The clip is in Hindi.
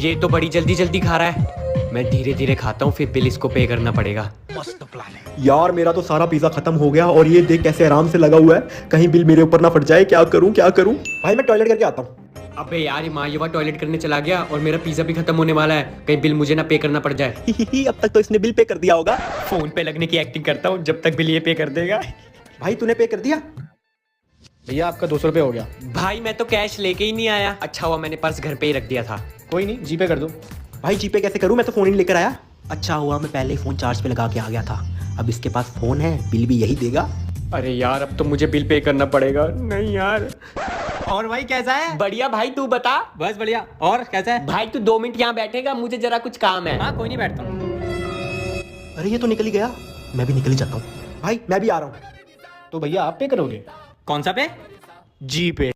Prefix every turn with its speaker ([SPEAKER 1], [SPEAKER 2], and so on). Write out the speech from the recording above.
[SPEAKER 1] ये तो बड़ी जल्दी जल्दी खा रहा है। मैं धीरे धीरे खाता हूँ, फिर बिल इसको पे करना पड़ेगा।
[SPEAKER 2] मस्त प्लान है यार। मेरा तो सारा पिज्जा खत्म हो गया और ये देख कैसे आराम से लगा हुआ है, कहीं बिल मेरे ऊपर ना फट जाए। क्या करूं क्या करूं? भाई मैं टॉयलेट करके आता हूँ।
[SPEAKER 1] अबे यार, ये माँ टॉयलेट करने चला गया और मेरा पिज्जा भी खत्म होने वाला है, कहीं बिल मुझे ना पे करना पड़ जाए।
[SPEAKER 2] अब तक तो इसने बिल पे कर दिया होगा।
[SPEAKER 1] फोन पे लगने की एक्टिंग करता हूँ जब तक बिल ये पे कर देगा।
[SPEAKER 2] भाई तूने पे कर दिया?
[SPEAKER 3] भैया आपका 200 रुपये हो गया।
[SPEAKER 1] भाई मैं तो कैश लेके ही नहीं आया। अच्छा हुआ मैंने पर्स घर पे ही रख दिया था।
[SPEAKER 3] कोई नहीं, जीपे कर दो।
[SPEAKER 2] भाई जीपे कैसे करूं? मैं तो फोन ही लेकर आया। अच्छा हुआ मैं पहले ही फोन चार्ज पे लगा के आ गया था। अब इसके पास फोन है, बिल भी यही देगा।
[SPEAKER 1] अरे यार, अब तो मुझे बिल पे करना पड़ेगा। नहीं यार।
[SPEAKER 3] और भाई कैसा है?
[SPEAKER 1] बढ़िया भाई, तू बता।
[SPEAKER 3] बस बढ़िया। और कैसा है?
[SPEAKER 1] भाई तू 2 मिनट यहाँ बैठेगा, मुझे जरा कुछ काम है।
[SPEAKER 3] हाँ कोई नहीं, बैठता हूँ।
[SPEAKER 2] अरे ये तो निकल ही गया, मैं भी निकल ही जाता हूँ। भाई मैं भी आ रहा हूँ।
[SPEAKER 3] तो भैया आप पे करोगे? कौन सा पे?
[SPEAKER 2] जी पे।